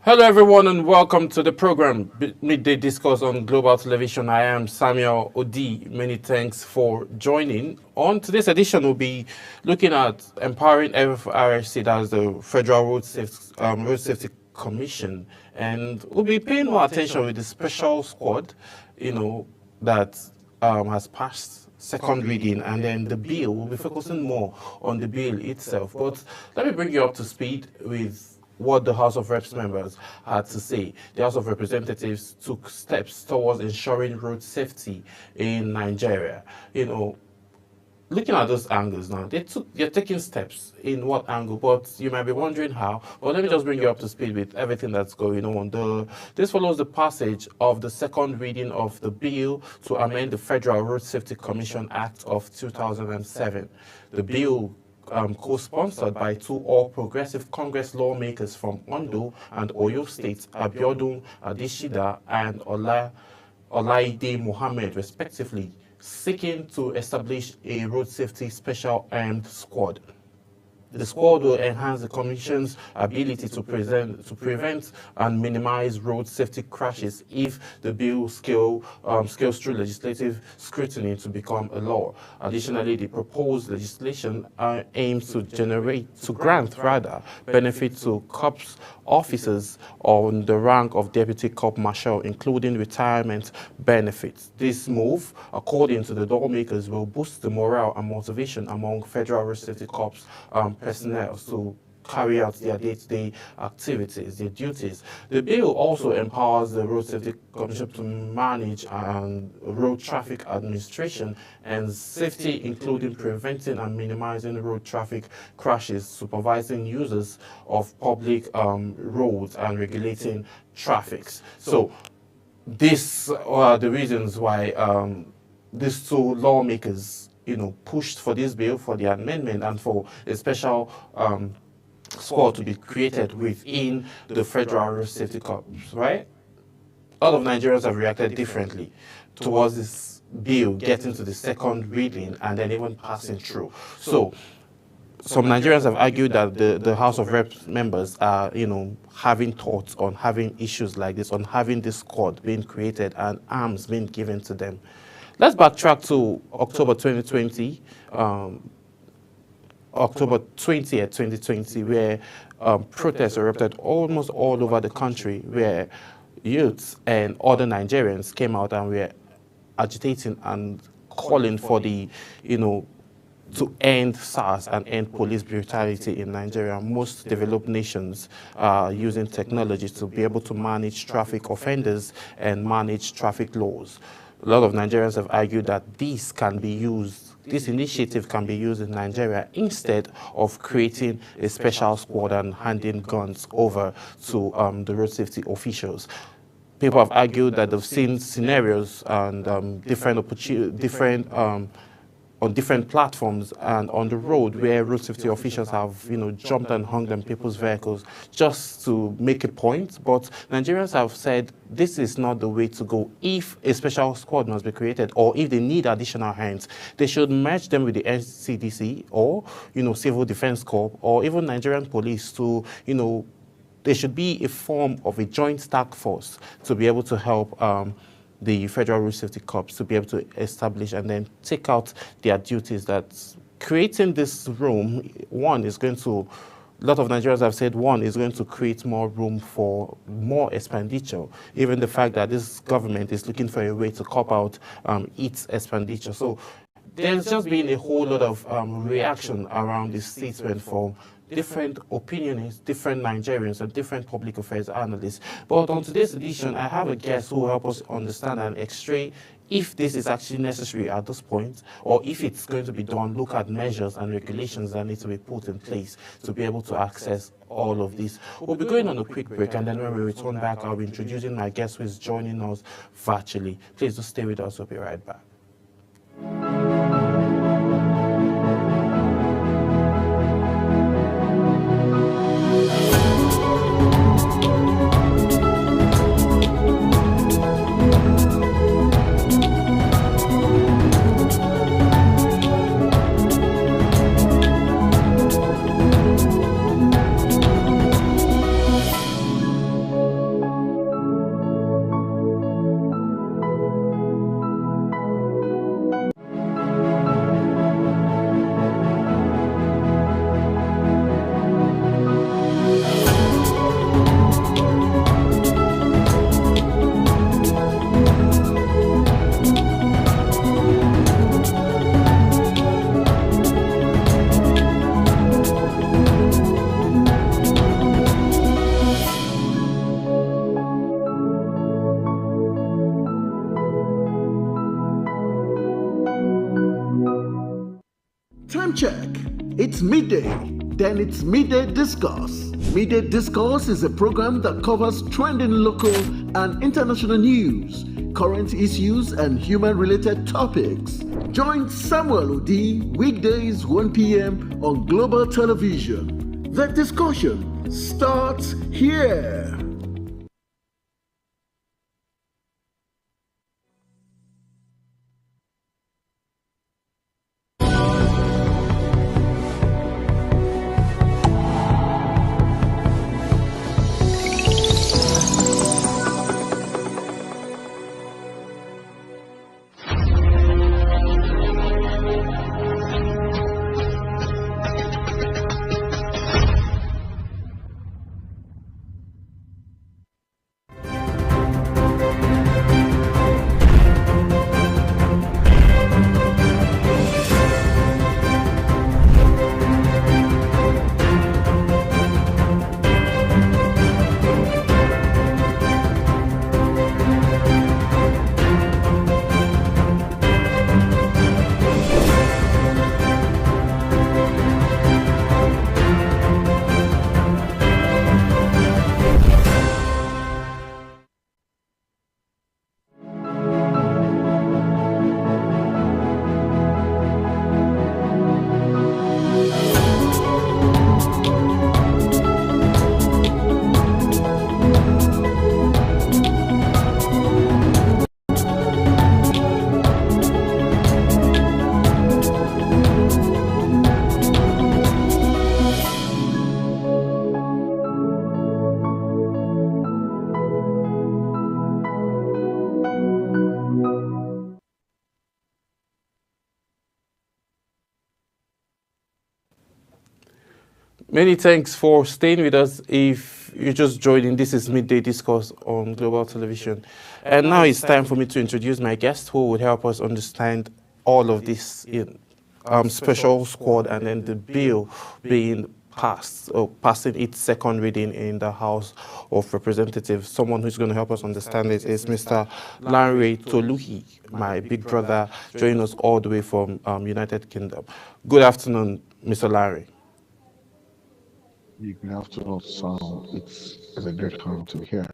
Hello, everyone, and welcome to the program Midday Discourse on Global Television. I am Samuel Odi. Many thanks for joining. On today's edition, we'll be looking at empowering FRSC, that's the Federal Road Safety Commission, and we'll be paying more attention with the special squad, that has passed second reading, and then the bill. We'll be focusing more on the bill itself. But let me bring you up to speed with what the House of Reps members had to say. The House of Representatives took steps towards ensuring road safety in Nigeria. Looking at those angles now, they're taking steps. In what angle? But you might be wondering how. But let me just bring you up to speed with everything that's going on. This follows the passage of the second reading of the bill to amend the Federal Road Safety Commission Act of 2007. The bill, co-sponsored by two all-progressive Congress lawmakers from Ondo and Oyo states, Abiodun Adeshida and Olaide Mohammed, respectively, seeking to establish a road safety special armed squad. The squad will enhance the Commission's ability to prevent and minimize road safety crashes if the bill scales through legislative scrutiny to become a law. Additionally, the proposed legislation aims to grant benefit to corps officers on the rank of deputy corps marshal, including retirement benefits. This move, according to the lawmakers, will boost the morale and motivation among Federal Road Safety Corps personnel to carry out their day-to-day activities, their duties. The bill also empowers the Road Safety Commission to manage road traffic administration and safety, including preventing and minimizing road traffic crashes, supervising users of public roads, and regulating traffic. So these are the reasons why these two lawmakers pushed for this bill, for the amendment, and for a special squad to be created within the Federal Road Safety Corps, right? All of Nigerians have reacted differently towards this bill getting to the second reading and then even passing through. So some Nigerians have argued that the House of Reps members are, having thoughts on having issues like this, on having this squad being created and arms being given to them. Let's backtrack to October 2020, October 20th, 2020, where protests erupted almost all over the country, where youths and other Nigerians came out and were agitating and calling for to end SARS and end police brutality in Nigeria. Most developed nations are using technology to be able to manage traffic offenders and manage traffic laws. A lot of Nigerians have argued that this initiative can be used in Nigeria instead of creating a special squad and handing guns over to the road safety officials. People have argued that they've seen scenarios and on different platforms and on the road where road safety officials have, jumped and hung on people's vehicles just to make a point. But Nigerians have said this is not the way to go. If a special squad must be created, or if they need additional hands, they should merge them with the NCDC or, Civil Defense Corps or even Nigerian police to, there should be a form of a joint task force to be able to help the Federal Road Safety Corps to be able to establish and then take out their duties. That creating this room, a lot of Nigerians have said, is going to create more room for more expenditure. Even the fact that this government is looking for a way to cop out its expenditure. So there's just been a whole lot of reaction around this statement from different opinions, different Nigerians, and different public affairs analysts. But on today's edition, I have a guest who will help us understand and x-ray if this is actually necessary at this point, or if it's going to be done, look at measures and regulations that need to be put in place to be able to access all of this. We'll be going on a quick break, and then when we return back, I'll be introducing my guest who is joining us virtually. Please just stay with us. We'll be right back. check. It's midday. Then it's Midday Discourse. Midday Discourse is a program that covers trending local and international news, current issues, and human-related topics. Join Samuel Odi weekdays 1 p.m. on Global Television. The discussion starts here. Many thanks for staying with us. If you're just joining, this is Midday Discourse on Global Television. And now it's time for me to introduce my guest who will help us understand all of this in special squad and then the bill being passed, or passing its second reading in the House of Representatives. Someone who's going to help us understand it is Mr. LANRE TOLUHI, my big brother, joining us all the way from United Kingdom. Good afternoon, Mr. LANRE. Good afternoon, Sam. It's a great time to be here.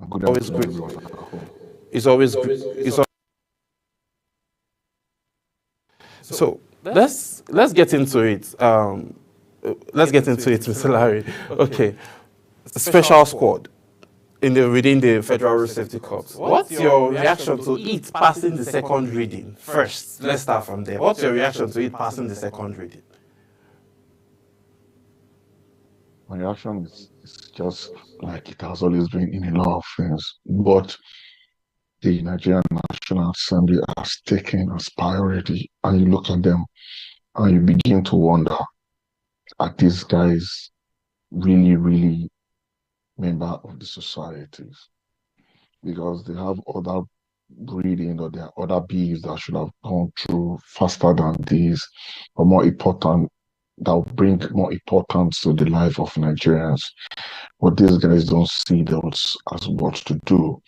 Good always afternoon, great. everyone at home. It's always it's so let's get into it. Let's get into it, Mr. Larry. Okay, special squad within the Federal Road Safety Corps. What's your reaction to it passing the second reading? First, let's start from there. What's your reaction to it passing the second reading? My reaction is just like it has always been in a lot of things. But the Nigerian National Assembly has taken as priority, and you look at them and you begin to wonder, are these guys really member of the societies? Because they have other reading or there are other bills that should have gone through faster than these, or more important, that will bring more importance to the life of Nigerians. But these guys don't see those as what to do.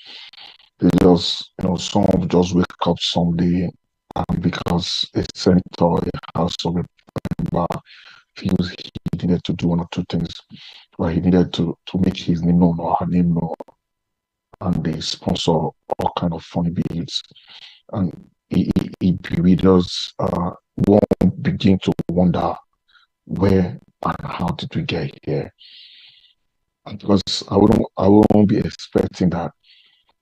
They just, some just wake up someday and because a senator, a House of Representatives feels he needed to do one or two things, where he needed to make his name known or her name known, and they sponsor all kind of funny bills. And we just won't begin to wonder where and how did we get here? And because I won't be expecting that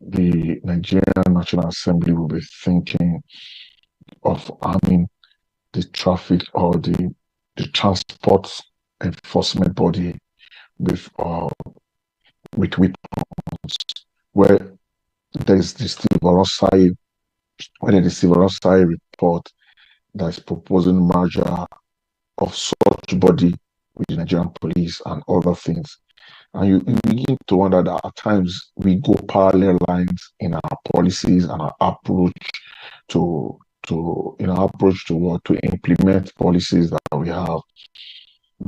the Nigerian National Assembly will be thinking of arming the traffic or the transport enforcement body with weapons, where there's the civil side report that is proposing merger of such body with the Nigerian police and other things. And you begin to wonder that at times we go parallel lines in our policies and our approach to implement policies that we have.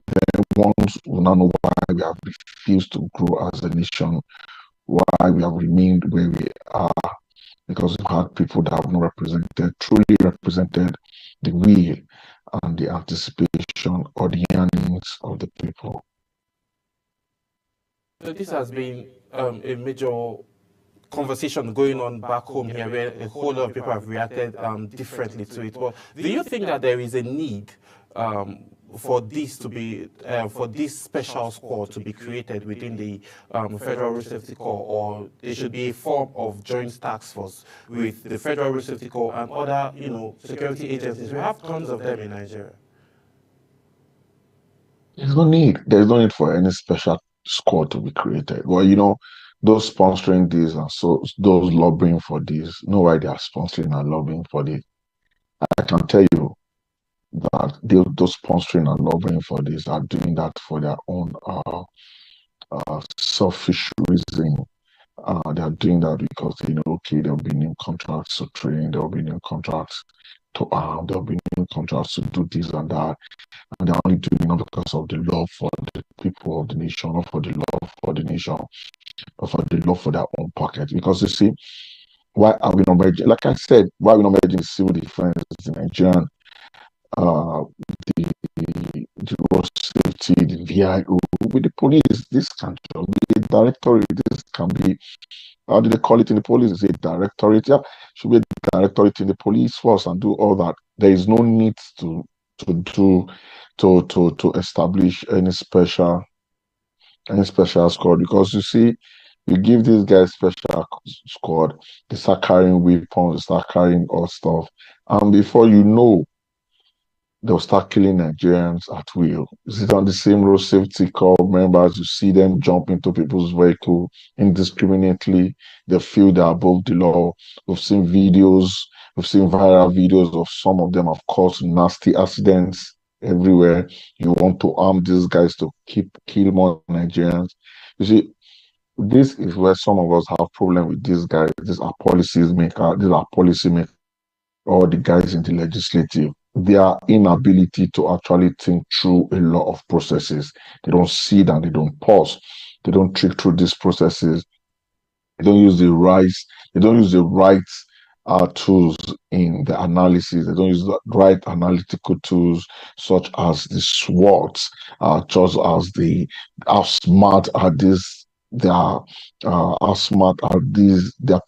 Then once we now know why we have refused to grow as a nation, why we have remained where we are, because we've had people that have not truly represented the will and the anticipation or the yearnings of the people. So this has been a major conversation going on back home here where a whole lot of people have reacted differently to it. But do you think that there is a need for this to be for this special squad to be created within the Federal Road Safety Corps, or there should be a form of joint task force with the Federal Road Safety Corps and other, security agencies? We have tons of them in Nigeria. There's no need. There's no need for any special squad to be created. Well, those sponsoring this and so those lobbying for this, know why they are sponsoring and lobbying for this. I can tell you that those sponsoring and lobbying for this are doing that for their own selfish reason. They are doing that because they know, okay, there'll be new contracts to train, there'll be new contracts to arm, there'll be new contracts to do this and that. And they're only doing it not because of the love for the people of the nation, not for the love for the nation, but for the love for their own pocket. Because you see, why are we not merging? Like I said, why are we not merging civil defense, the Nigerian, uh, the road safety, the VIO with the police? This can just be a directorate. This can be, how do they call it in the police? Is it directorate? Yeah, should be a directorate in the police force and do all that. There is no need to do to establish any special squad, because you see, you give these guys special squad, they start carrying weapons, they start carrying all stuff, and before you know, they'll start killing Nigerians at will. You see on the same road safety corps members, you see them jump into people's vehicle indiscriminately. They feel they're above the law. We've seen videos, we've seen viral videos of some of them have caused nasty accidents everywhere. You want to arm these guys to kill more Nigerians. You see, this is where some of us have problem with these guys. These are policy makers, or the guys in the legislative. Their inability to actually think through a lot of processes. They don't sit and they don't pause. They don't think through these processes. They don't use the right tools in the analysis. They don't use the right analytical tools, such as the SWOTs, such as how smart are these, how smart are these, their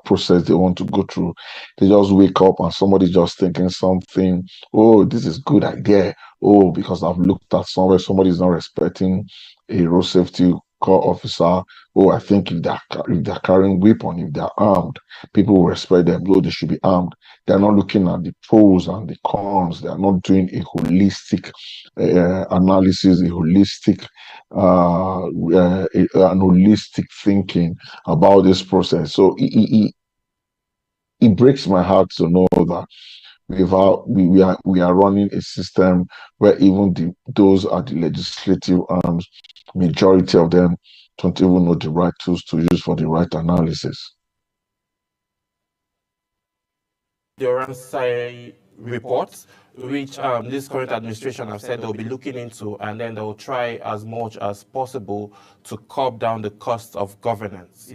process they want to go through. They just wake up and somebody's just thinking something. Oh, this is good idea. Oh, because I've looked at somewhere, somebody's not respecting a road safety corps officer. Oh, I think if they're carrying weapon, if they're armed, people will respect them. Oh, they should be armed. They're not looking at the pros and the cons. They are not doing a holistic analysis, an holistic thinking about this process. So it breaks my heart to know that we are running a system where even those at the legislative arms, majority of them don't even know the right tools to use for the right analysis. The Ramsay reports, which this current administration have said they'll be looking into, and then they'll try as much as possible to curb down the cost of governance.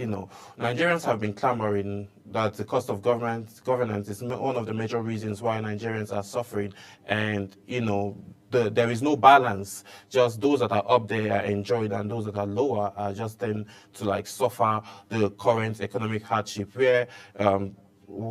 Nigerians have been clamoring that the cost of governance is one of the major reasons why Nigerians are suffering, and there is no balance. Just those that are up there are enjoyed, and those that are lower are just tend to suffer the current economic hardship, where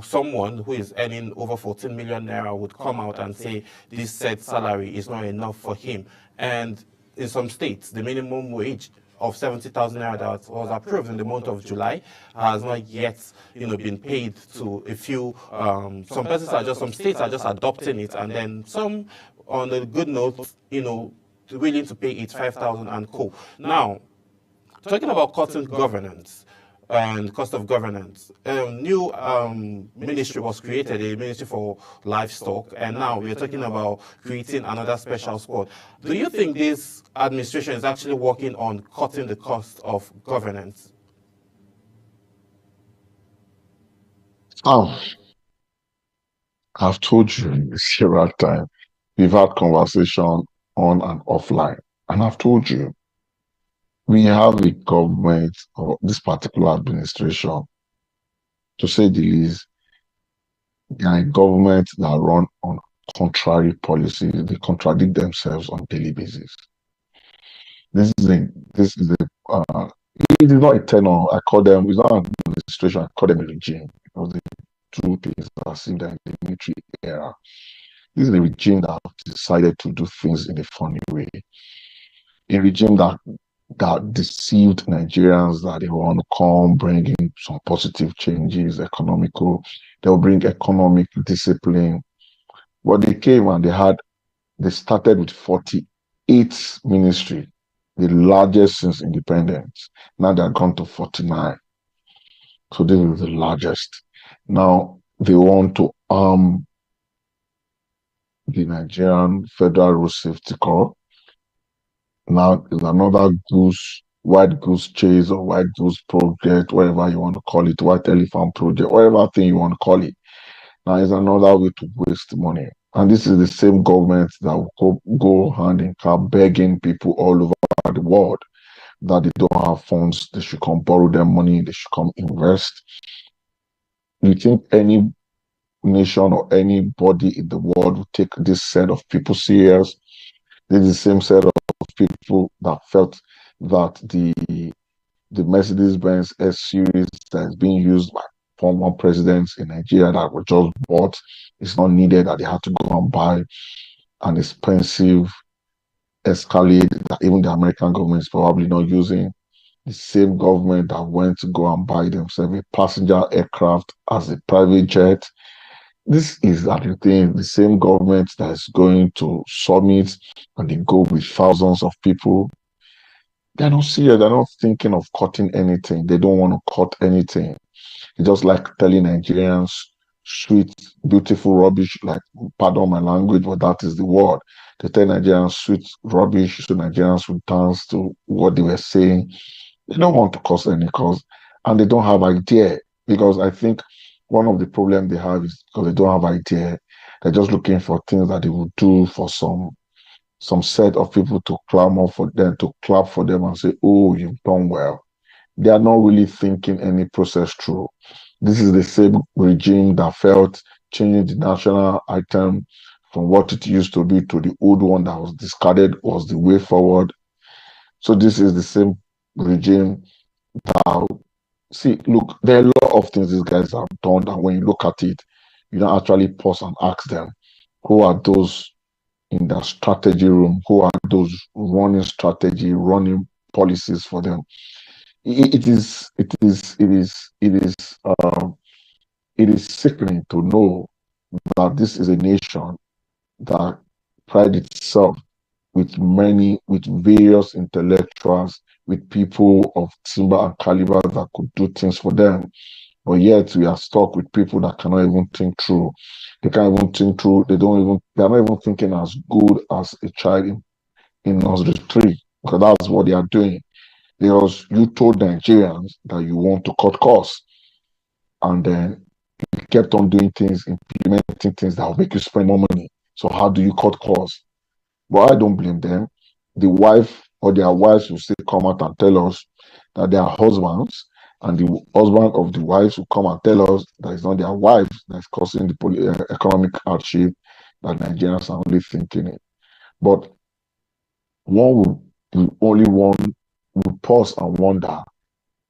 someone who is earning over 14 million naira would come out and say this said salary is not enough for him. And in some states, the minimum wage of 70,000 naira that was approved in the month of July has not yet, been paid to a few. Some states are just adopting it, and then some, on a good note, willing to pay it 5,000 and co. Now, talking about cutting governance and cost of governance, new ministry was created, a ministry for livestock, and now we're talking about creating another special squad. Do you think this administration is actually working on cutting the cost of governance? I've told you several times, we've had conversation on and offline, and I've told you, we have a government or this particular administration, to say the least, They are a government that run on contrary policies. They contradict themselves on daily basis. This is a this is a it is not a tenor. I call them, it's not an administration, I call them a regime because they do things as if they're in the military era. This is a regime that have decided to do things in a funny way. A regime that deceived Nigerians that they want to come bring in some positive changes, economical. They'll bring economic discipline. But they came and they started with 48 ministry, the largest since independence. Now they're gone to 49. So this is the largest. Now they want to arm the Nigerian Federal Road Safety Corps. Now is another white goose chase or white goose project, whatever you want to call it, white elephant project, whatever thing you want to call it. Now is another way to waste money. And this is the same government that will go hand in hand begging people all over the world that they don't have funds, they should come borrow their money, they should come invest. You think any nation or anybody in the world will take this set of people serious? This is the same set of people that felt that the Mercedes-Benz S series that is being used by former presidents in Nigeria that were just bought is not needed, that they had to go and buy an expensive Escalade that even the American government is probably not using. The same government that went to go and buy themselves a passenger aircraft as a private jet. This is the same government that is going to summits and they go with thousands of people. They're not serious. They're not thinking of cutting anything. They don't want to cut anything. It's just like telling Nigerians sweet, beautiful rubbish, like, pardon my language, but that is the word. They tell Nigerians sweet rubbish so Nigerians would dance to what they were saying. They don't want to cause any cause, and they don't have idea because I think one of the problems they have is because they don't have idea. They're just looking for things that they will do for some set of people to clamor for them, to clap for them and say, "Oh, you've done well." They are not really thinking any process through. This is the same regime that felt changing the national item from what it used to be to the old one that was discarded was the way forward. So this is the same regime that, see, look, there are a lot of things these guys have done that when you look at it, you don't actually pause and ask them, who are those in the strategy room? Who are those running strategy, running policies for them? Um, it is sickening to know that this is a nation that pride itself with various intellectuals, with people of timber and caliber that could do things for them. But yet we are stuck with people that cannot even think through. They can't even think through. They're not even thinking as good as a child in nursery three, because that's what they are doing. Because you told Nigerians that you want to cut costs, and then you kept on doing things, implementing things that will make you spend more money. So how do you cut costs? But I don't blame them. The wife or their wives will still come out and tell us that they are husbands, and the husband of the wives will come and tell us that it's not their wives that's causing the economic hardship, that Nigerians are only thinking it. But one will pause and wonder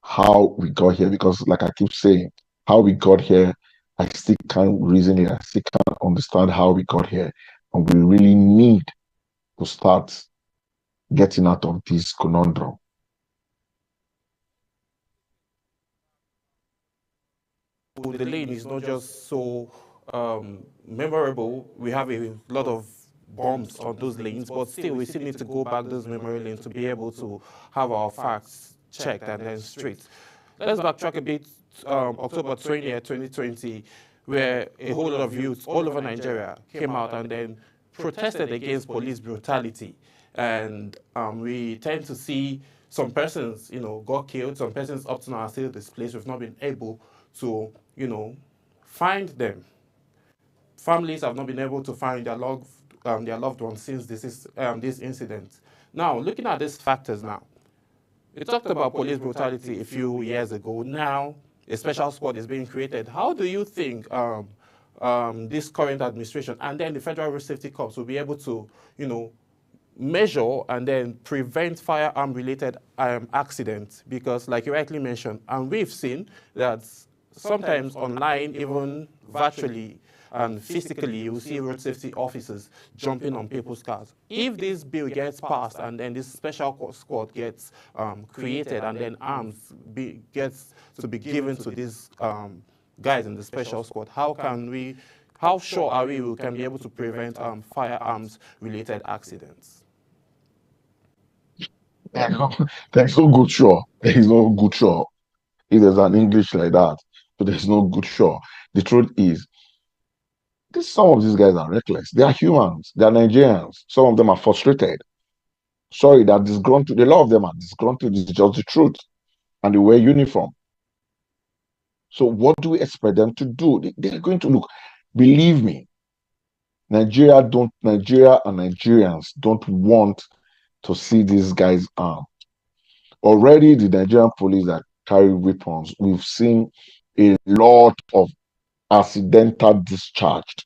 how we got here, because like I keep saying, how we got here, I still can't reason it, I still can't understand how we got here. And we really need to start getting out of this conundrum. The lane is not just so memorable. We have a lot of bombs on those lanes, but still, we still need to go back those memory lanes to be able to have our facts checked and then straight. Let's backtrack a bit. October 20th, 2020, where a whole lot of youths all over Nigeria came out and then protested against police brutality. And we tend to see some persons, got killed. Some persons up to now are still displaced. We've not been able to, find them. Families have not been able to find their loved ones since this incident. Now, looking at these factors now, we talked about police brutality a few years ago. Now, a special squad is being created. How do you think this current administration, and then the Federal Road Safety Corps will be able to, measure and then prevent firearm related accidents, because like you rightly mentioned, and we've seen that sometimes online, even virtually and physically, you see road safety officers jumping on people's cars. If this bill gets passed and then this special squad gets created, and then arms gets to be given to these guys in the special squad, how sure are we can be able to prevent firearms related accidents? There's no good sure. There is no good sure. If there's an English like that, so there's no good sure. The truth is, some of these guys are reckless. They are humans. They are Nigerians. Some of them are frustrated. Sorry, they're disgruntled. A lot of them are disgruntled. It's just the truth. And they wear uniform. So what do we expect them to do? They're going to look. Believe me, Nigeria and Nigerians don't want to see these guys armed. Already the Nigerian police that carry weapons, we've seen a lot of accidental discharged.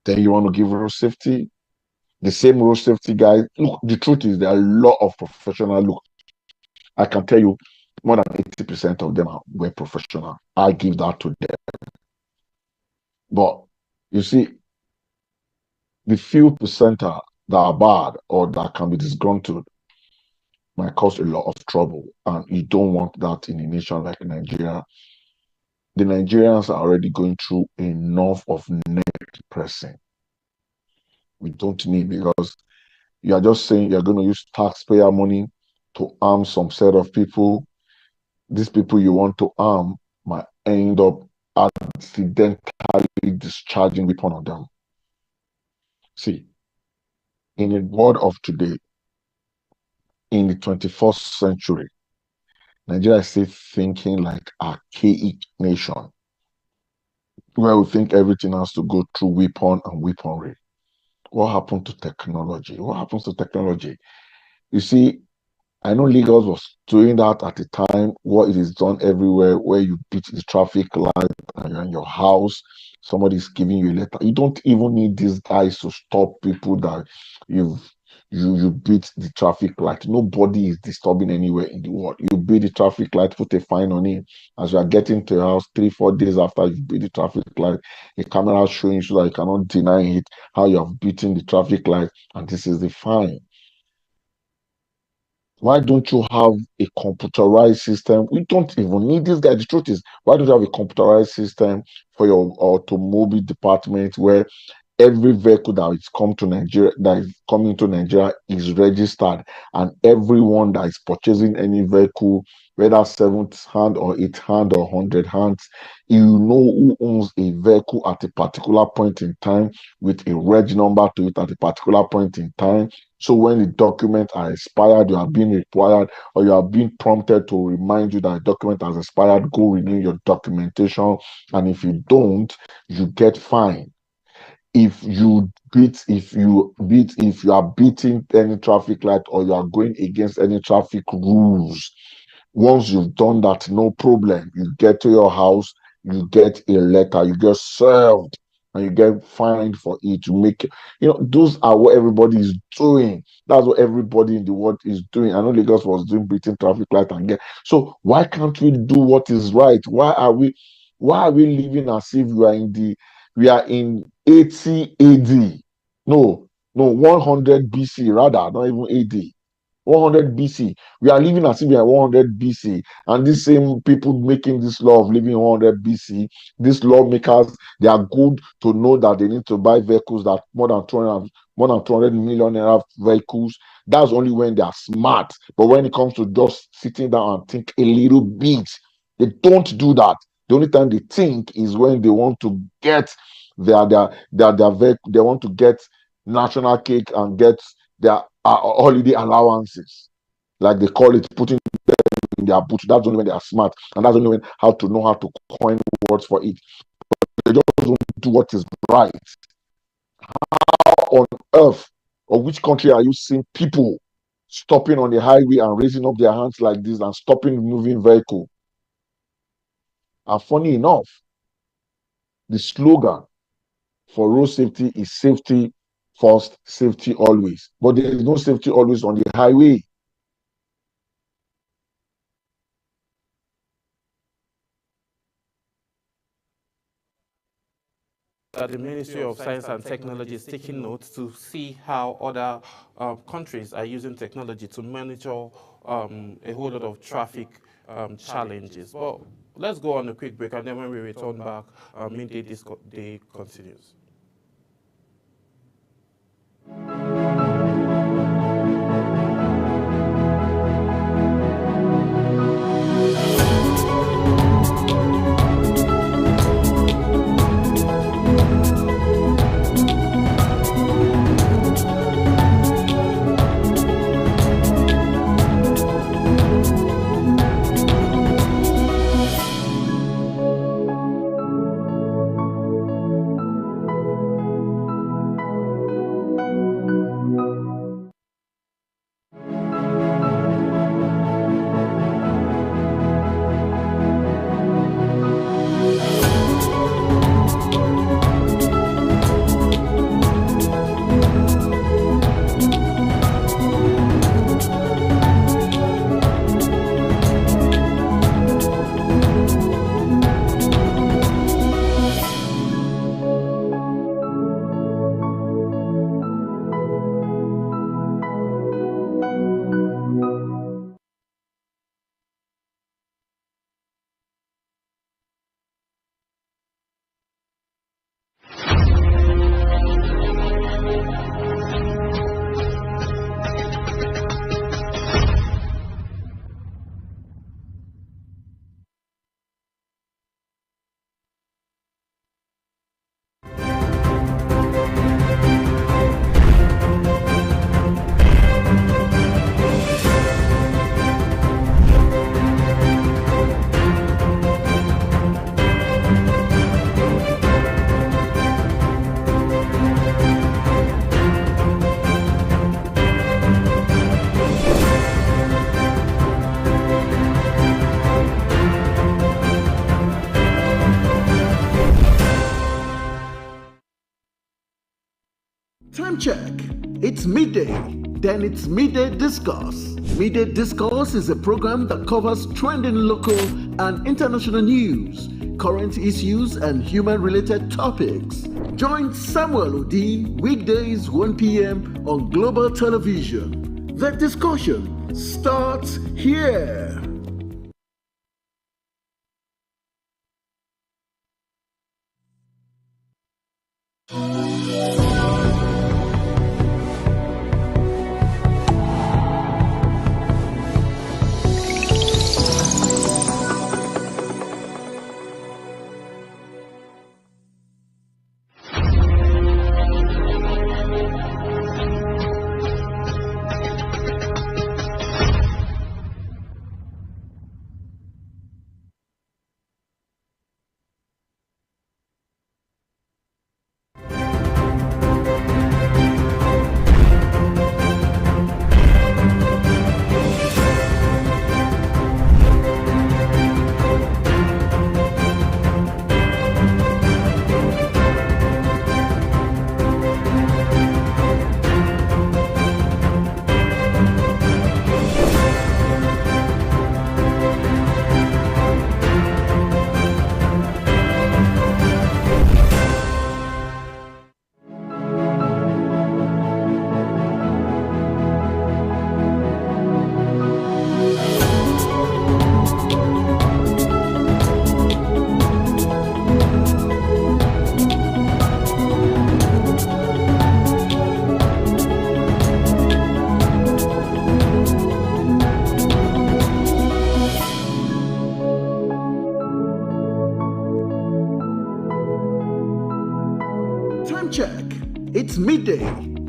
Then you want to give road safety? The same road safety guys. Look, the truth is there are a lot of professional. Look, I can tell you more than 80% of them were professional. I give that to them. But you see, the few percent that are bad or that can be disgruntled might cause a lot of trouble. And you don't want that in a nation like Nigeria. The Nigerians are already going through enough of neck pressing. We don't need, because you are just saying you're going to use taxpayer money to arm some set of people. These people you want to arm might end up accidentally discharging weapon on them. See, in the world of today, in the 21st century, Nigeria is still thinking like archaic nation, where we think everything has to go through weapon and weaponry. What happened to technology? What happens to technology? You see, I know Lagos was doing that at the time, what it is done everywhere, where you beat the traffic light and you're in your house, somebody's giving you a letter. You don't even need these guys to stop people that you beat the traffic light. Nobody is disturbing anywhere in the world. You beat the traffic light, put a fine on it. As you are getting to your house 3-4 days after you beat the traffic light, a camera showing you so that you cannot deny it, how you have beaten the traffic light, and this is the fine. Why don't you have a computerized system? We don't even need this guy. The truth is, why don't you have a computerized system for your automobile department, where every vehicle that is coming to Nigeria is registered, and everyone that is purchasing any vehicle, whether seventh hand or eighth hand or 100 hands, you know who owns a vehicle at a particular point in time, with a reg number to it at a particular point in time. So when the documents are expired, you are being required, or you are being prompted to remind you that the document has expired, go renew your documentation. And if you don't, you get fined. If you are beating any traffic light, or you are going against any traffic rules, once you've done that, no problem. You get to your house, you get a letter, you get served, and you get fined for it. Those are what everybody is doing. That's what everybody in the world is doing. I know Lagos was doing beating traffic light and get. So why can't we do what is right? Why are we living as if we are in 80 AD? No, 100 BC rather, not even AD. 100 BC. We are living as if we are 100 BC. And these same people making this law of living 100 BC, these lawmakers, they are good to know that they need to buy vehicles that more than 200 million naira vehicles. That's only when they are smart. But when it comes to just sitting down and think a little bit, they don't do that. The only time they think is when they want to get their vehicle, they want to get national cake and get their holiday allowances, like they call it, putting them in their boot. That's only when they are smart, and that's only when how to coin words for it. They just don't do what is right. How on earth, or which country are you seeing people stopping on the highway and raising up their hands like this and stopping moving vehicle? And funny enough, The slogan for road safety is safety first, safety always. But there is no safety always on the highway. That the Ministry of Science and Technology is taking notes to see how other countries are using technology to monitor a whole lot of traffic challenges. But let's go on a quick break, and then when we return back, midday day continues. Time check. It's midday. Then it's Midday Discourse. Midday Discourse is a program that covers trending local and international news, current issues, and human-related topics. Join Samuel Odi weekdays 1 p.m. on Global Television. The discussion starts here. Check. It's midday.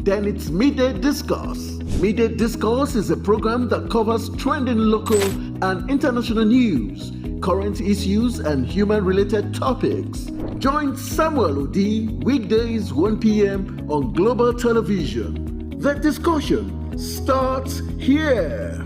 Then it's Midday Discourse. Midday Discourse is a program that covers trending local and international news, current issues, and human-related topics. Join Samuel Odi weekdays 1 p.m. on Global Television. The discussion starts here.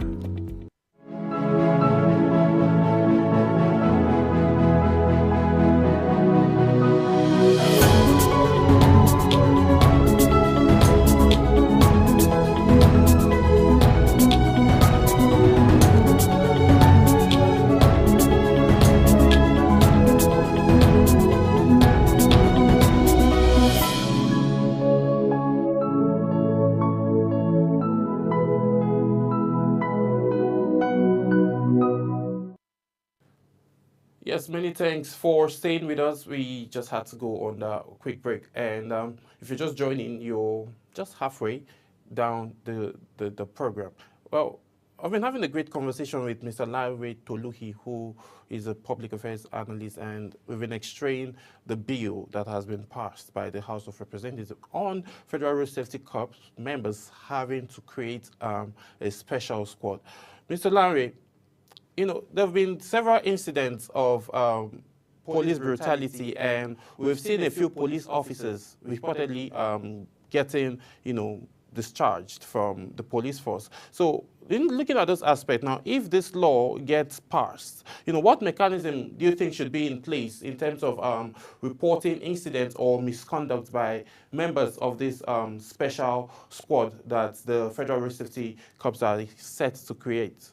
Yes, many thanks for staying with us. We just had to go on a quick break. And if you're just joining, you're just halfway down the program. Well, I've been having a great conversation with Mr. LANRE Toluhi, who is a public affairs analyst, and we've been extracting the bill that has been passed by the House of Representatives on Federal Road Safety Corps members having to create a special squad. Mr. LANRE, there have been several incidents of police brutality, and we've seen a few police officers reportedly getting, discharged from the police force. So, in looking at this aspect now, if this law gets passed, what mechanism do you think should be in place in terms of reporting incidents or misconduct by members of this special squad that the Federal Road Safety Corps are set to create?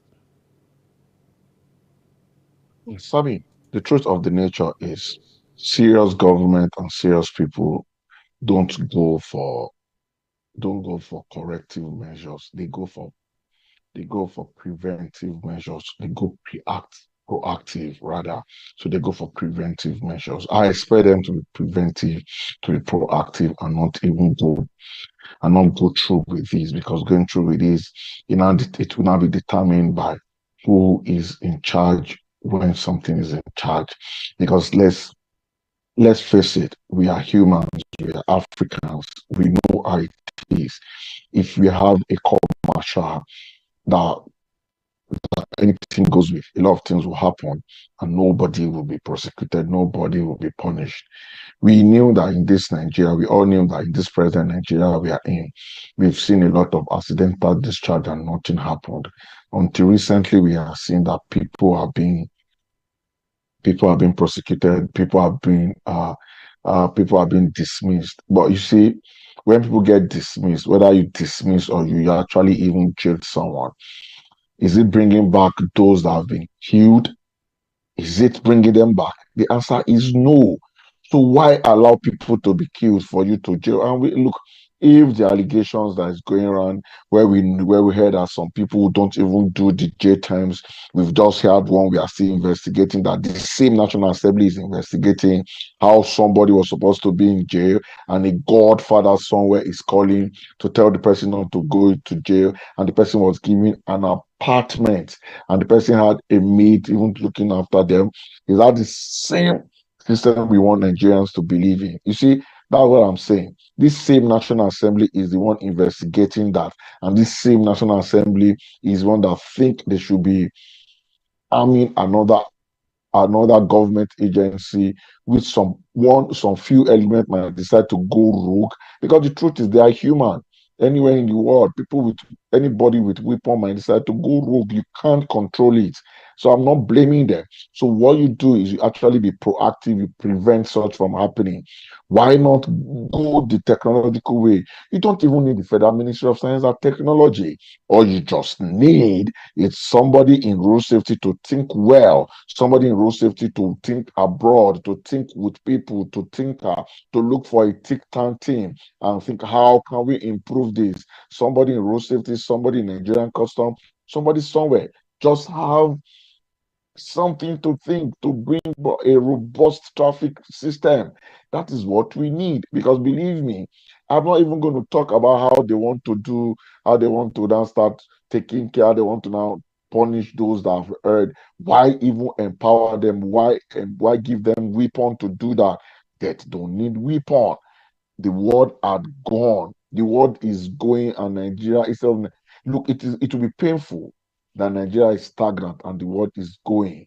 Sammy, the truth of the nature is serious government and serious people don't go for corrective measures. They go for preventive measures. They go proactive rather. So they go for preventive measures. I expect them to be preventive, to be proactive, and not go through with this, because going through with this, it will now be determined by who is in charge when something is in charge. Because let's face it, we are humans, we are Africans, we know how it is. If we have a court martial that anything goes with, a lot of things will happen and nobody will be prosecuted, nobody will be punished. We knew that in this Nigeria, we all knew that in this present Nigeria we are in, we've seen a lot of accidental discharge and nothing happened. Until recently, we have seen that people are being prosecuted, people are being dismissed. But you see, when people get dismissed, whether you dismiss or you actually even jailed someone, is it bringing back those that have been killed? Is it bringing them back? The answer is no. So why allow people to be killed for you to jail? And we look, if the allegations that is going around, where we heard that some people who don't even do the jail times, we've just heard one, we are still investigating, that the same National Assembly is investigating how somebody was supposed to be in jail and a godfather somewhere is calling to tell the person not to go to jail, and the person was given an apartment and the person had a maid even looking after them. Is that the same system we want Nigerians to believe in? You see, that's what I'm saying. This same National Assembly is the one investigating that, and this same National Assembly is one that think they should be arming another government agency with some few elements might decide to go rogue, because the truth is they are human. Anywhere in the world, anybody with weapon might decide to go rogue. You can't control it. So I'm not blaming them. So what you do is you actually be proactive, you prevent such from happening. Why not go the technological way? You don't even need the Federal Ministry of Science and Technology. All you just need is somebody in road safety to think well, somebody in road safety to think abroad, to think with people, to look for a think-tank team and think, how can we improve this? Somebody in road safety, somebody in Nigerian custom, somebody somewhere. Just have something to think, to bring a robust traffic system. That is what we need. Because believe me, I'm not even going to talk about how they want to now start taking care, they want to now punish those that have erred. Why even empower them? Why give them weapon to do that? That don't need weapon. The world had gone. The world is going, and Nigeria is. Look, it will be painful that Nigeria is stagnant and the world is going.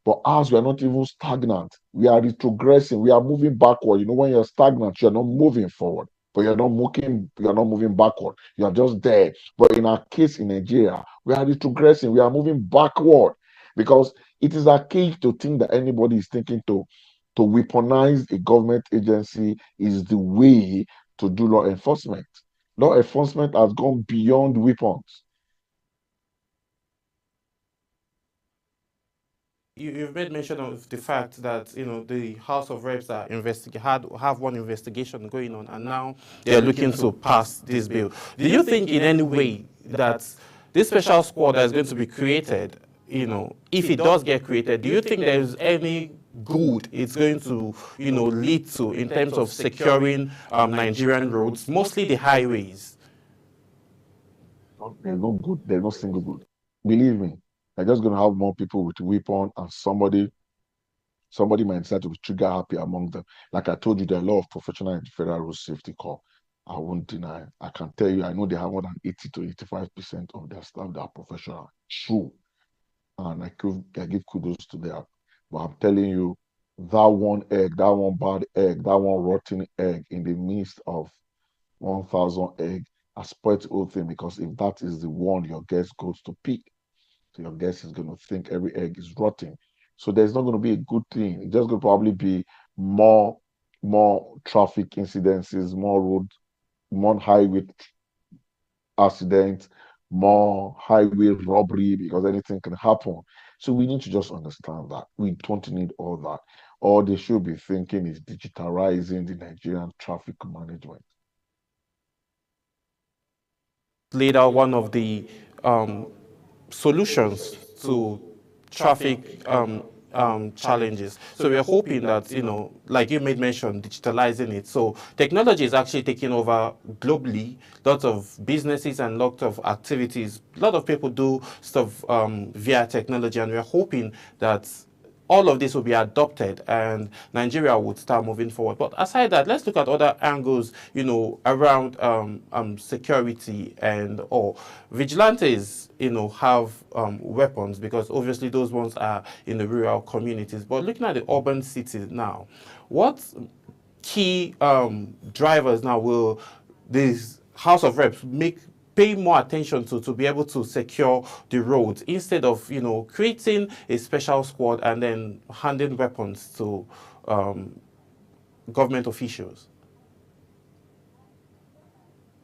But as we are not even stagnant, we are retrogressing. We are moving backward. When you're stagnant, you're not moving forward, but you're not moving backward. You are just there. But in our case in Nigeria, we are retrogressing. We are moving backward, because it is archaic to think that anybody is thinking to weaponize a government agency is the way to do law enforcement. Law enforcement has gone beyond weapons. You've made mention of the fact that the House of Reps are have one investigation going on, and now they're looking to pass this bill. Do you think in any way that this special squad that is going to be created, if it does get created, do you think there's any good it's going to, lead to in terms of securing Nigerian roads, mostly the highways? There's no good, there's no single good. Believe me, they're just gonna have more people with weapon, and somebody might decide to be trigger happy among them. Like I told you, there are a lot of professional in the Federal Road Safety Corps. I won't deny. I can tell you, I know they have more than 80 to 85% of their staff that are professional. True. And I give kudos to them. But I'm telling you, that one egg, that one bad egg, that one rotten egg in the midst of 1,000 egg has spoiled the whole thing, because if that is the one your guest goes to pick, so your guest is going to think every egg is rotten. So there's not going to be a good thing. It's just going to probably be more traffic incidences, more highway accidents, more highway robbery, because anything can happen. So we need to just understand that we don't need all that. All they should be thinking is digitalizing the Nigerian traffic management. Laid out one of the solutions to traffic challenges. So we're hoping that, like you made mention, digitalizing it. So technology is actually taking over globally. Lots of businesses and lots of activities. A lot of people do stuff via technology, and we're hoping that all of this will be adopted and Nigeria would start moving forward. But aside that, let's look at other angles, around security and all. Vigilantes, have weapons, because obviously those ones are in the rural communities. But looking at the urban cities now, what key drivers now will this House of Reps pay more attention to be able to secure the roads, instead of creating a special squad and then handing weapons to government officials?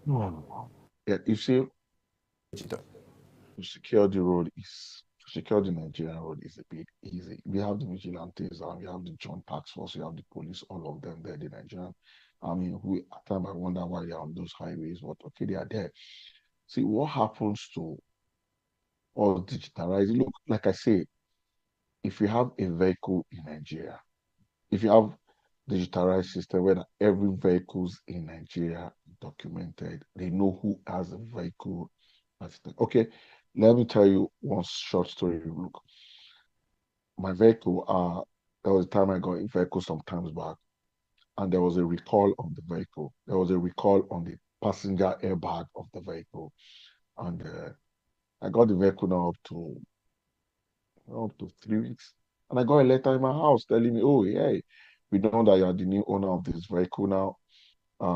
Yeah, you see, to secure the Nigerian road is a bit easy. We have the vigilantes and we have the joint task force, we have the police, all of them there, the Nigerian. I mean, who at times I wonder why they are on those highways, but okay, they are there. See what happens to all digitalizing. Look, like I say, if you have a vehicle in Nigeria, if you have digitalized system where every vehicles in Nigeria documented, they know who has a vehicle. Okay, let me tell you one short story. Look, my vehicle, there was a time I got a vehicle some times back, and there was a recall on the vehicle. There was a recall on the passenger airbag of the vehicle. And I got the vehicle now up to 3 weeks. And I got a letter in my house telling me, oh, yeah, we know that you are the new owner of this vehicle now.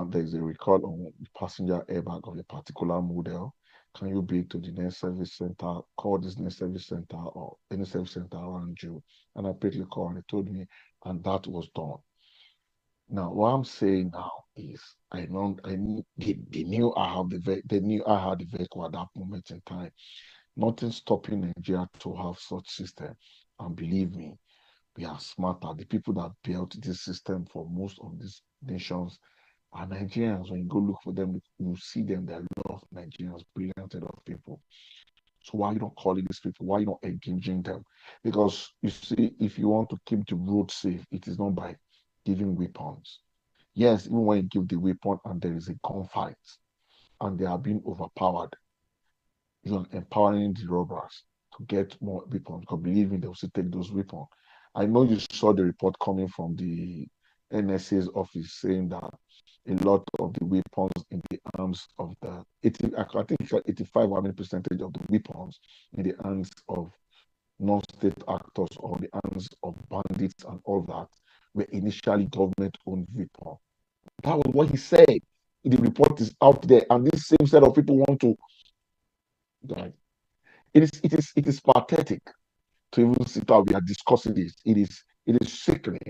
There's a recall on the passenger airbag of a particular model. Can you be to the next service center, call this next service center or any service center around you? And I paid the call and they told me, and that was done. Now, what I'm saying now is, they knew they knew I had the vehicle at that moment in time. Nothing stopping Nigeria to have such system. And believe me, we are smarter. The people that built this system for most of these nations are Nigerians. When you go look for them, you see them. They are a lot of Nigerians, brilliant set of people. So why you not calling these people? Why you not engaging them? Because you see, if you want to keep the road safe, it is not by giving weapons. Yes, even when you give the weapon and there is a gunfight and they are being overpowered, you are empowering the robbers to get more weapons. Because believe me, they will still take those weapons. I know you saw the report coming from the NSA's office saying that a lot of the weapons in the arms of the 80, I think it's like 85 or percentage of the weapons in the hands of non-state actors or the hands of bandits and all that were initially government-owned weapons. That was what he said. The report is out there, and this same set of people want to. Like, it is pathetic to even sit down. We are discussing this. It is sickening.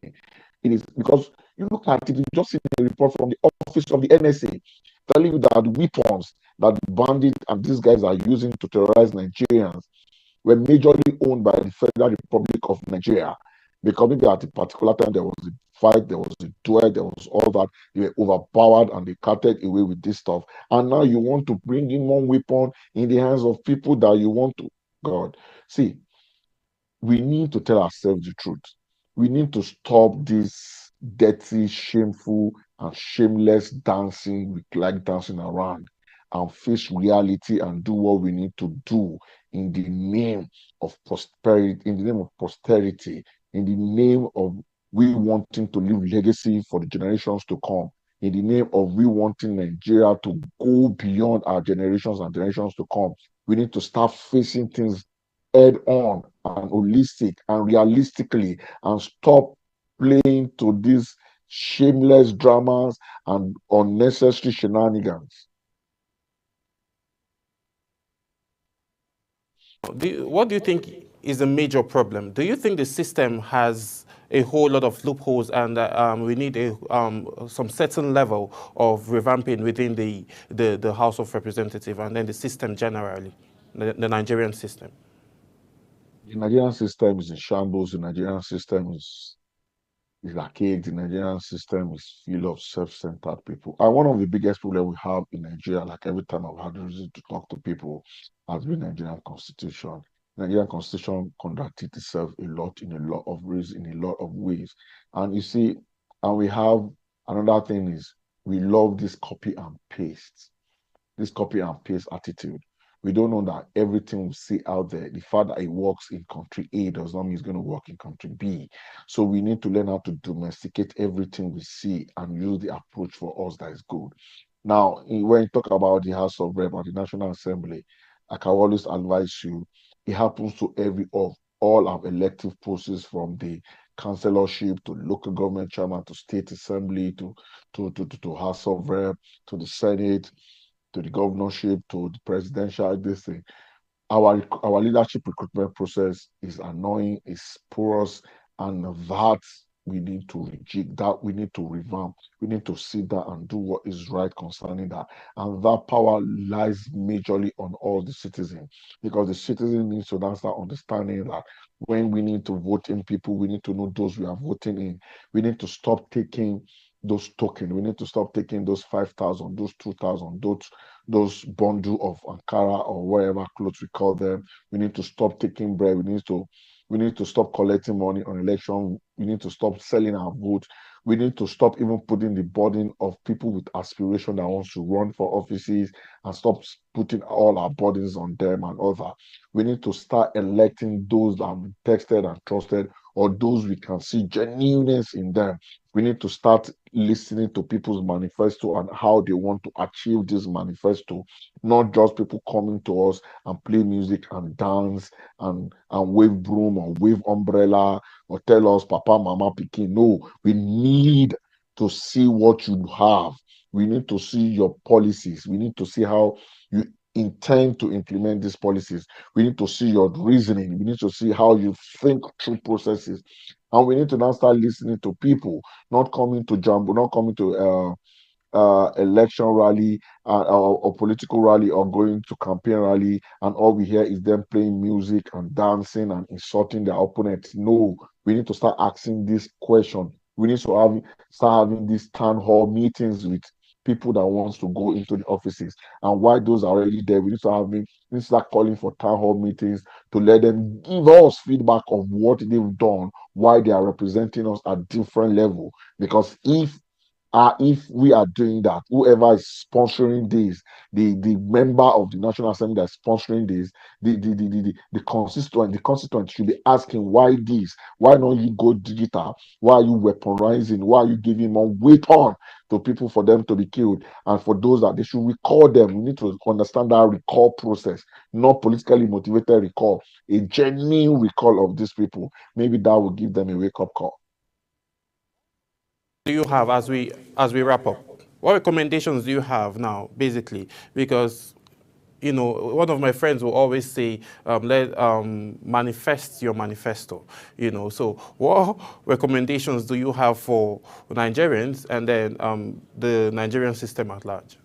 It is because you look at it, you just see a report from the office of the NSA telling you that the weapons that the bandits and these guys are using to terrorize Nigerians were majorly owned by the Federal Republic of Nigeria. Because maybe at a particular time there was a fight, there was a duel, there was all that. They were overpowered and they carted away with this stuff. And now you want to bring in one weapon in the hands of people that you want to. God, see, we need to tell ourselves the truth. We need to stop this dirty, shameful, and shameless dancing. We like dancing around and face reality and do what we need to do in the name of prosperity, in the name of posterity, in the name of we wanting to leave legacy for the generations to come, in the name of we wanting Nigeria to go beyond our generations and generations to come. We need to start facing things head on and holistic and realistically and stop playing to these shameless dramas and unnecessary shenanigans. What do you think is the major problem? Do you think the system has a whole lot of loopholes and we need some certain level of revamping within the House of Representatives and then the system generally, the Nigerian system? The Nigerian system is in shambles. The Nigerian system is archaic. The Nigerian system is full of self-centered people. And one of the biggest problems we have in Nigeria, like every time I've had the reason to talk to people, has been Nigerian constitution. Nigerian constitution contradicted itself a lot in a lot of ways, in a lot of ways. And you see, and we have another thing is we love this copy and paste, this copy and paste attitude. We don't know that everything we see out there, the fact that it works in country A does not mean it's going to work in country B. So we need to learn how to domesticate everything we see and use the approach for us that is good. Now, when you talk about the House of Rep and the National Assembly, I can always advise you, it happens to every of all our elective processes from the councillorship to local government chairman to state assembly to House of Rep to the Senate to the governorship to the presidential this thing. Our leadership recruitment process is annoying, is porous, and that we need to reject, that we need to revamp, we need to sit down and do what is right concerning that. And that power lies majorly on all the citizens, because the citizen needs to now start understanding that when we need to vote in people, we need to know those we are voting in. We need to stop taking those tokens. We need to stop taking those 5,000, those 2,000, those bundle of Ankara or whatever clothes we call them. We need to stop taking bread. We need to stop collecting money on election. We need to stop selling our vote. We need to stop even putting the burden of people with aspiration that wants to run for offices and stop putting all our burdens on them and all that. We need to start electing those that have been tested and trusted or those we can see genuineness in them. We need to start listening to people's manifesto and how they want to achieve this manifesto, not just people coming to us and play music and dance and wave broom or wave umbrella or tell us papa mama pikin. No, we need to see what you have. We need to see your policies. We need to see how you intend to implement these policies. We need to see your reasoning. We need to see how you think through processes. And we need to now start listening to people, not coming to jumbo, not coming to election rally or political rally or going to campaign rally, and all we hear is them playing music and dancing and insulting their opponents. No, we need to start asking this question. We need to start having these town hall meetings with people that wants to go into the offices, and while those are already there, we need to start calling for town hall meetings to let them give us feedback of what they've done, why they are representing us at different level. Because if we are doing that, whoever is sponsoring this, the member of the National Assembly that's sponsoring this, the constituent should be asking why this, why don't you go digital, why are you weaponizing, why are you giving more weight on to people for them to be killed, and for those that they should recall them. We need to understand that recall process, not politically motivated recall, a genuine recall of these people. Maybe that will give them a wake-up call. Do you have as we wrap up? What recommendations do you have now, basically? Because one of my friends will always say, let manifest your manifesto. So what recommendations do you have for Nigerians and then the Nigerian system at large?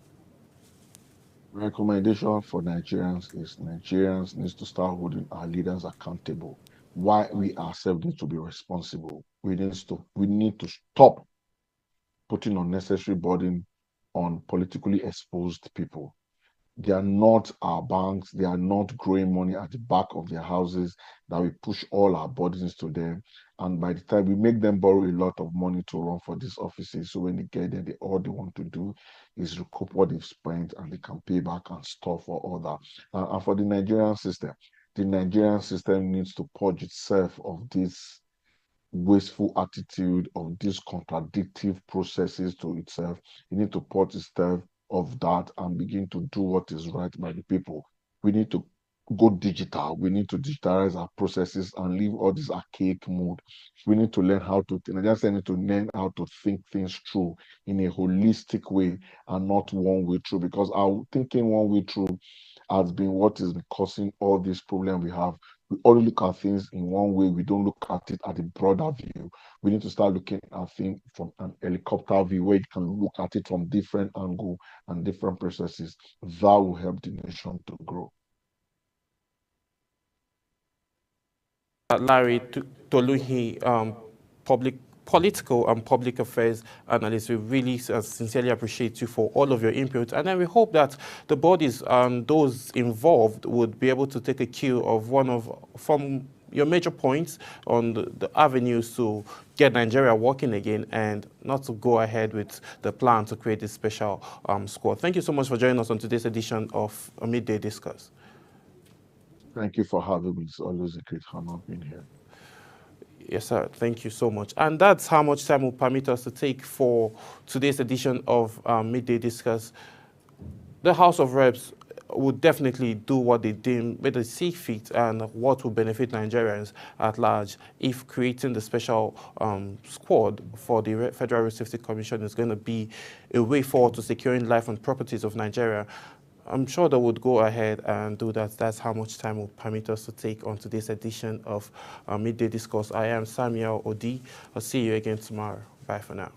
Recommendation for Nigerians needs to start holding our leaders accountable. Why we ourselves need to be responsible. We need to stop putting unnecessary burden on politically exposed people. They are not our banks. They are not growing money at the back of their houses that we push all our burdens to them. And by the time we make them borrow a lot of money to run for these offices, so when they get there, all they want to do is recoup what they've spent and they can pay back and stuff for all that. And for the Nigerian system needs to purge itself of this wasteful attitude, of these contradictive processes to itself. You need to put itself of that and begin to do what is right by the people. We need to go digital. We need to digitalize our processes and leave all this archaic mode. We need to learn how to, I just need to learn how to think things through in a holistic way and not one way through, because our thinking one way through has been what has been causing all this problem we have. We only look at things in one way. We don't look at it at a broader view. We need to start looking at things from an helicopter view where you can look at it from different angles and different processes. That will help the nation to grow. LANRE Toluhi, public political and public affairs analyst. We really sincerely appreciate you for all of your input, and then we hope that the bodies and those involved would be able to take a cue of from your major points on the avenues to get Nigeria working again and not to go ahead with the plan to create a special squad. Thank you so much for joining us on today's edition of Midday Discuss. Thank you for having me. It's always a great honor being here. Yes, sir. Thank you so much. And that's how much time will permit us to take for today's edition of Midday Discuss. The House of Reps would definitely do what they deem, whether they see fit, and what will benefit Nigerians at large if creating the special squad for the Federal Road Safety Commission is going to be a way forward to securing life and properties of Nigeria. I'm sure they would go ahead and do that. That's how much time will permit us to take on today's edition of Midday Discourse. I am Samuel Odi. I'll see you again tomorrow. Bye for now.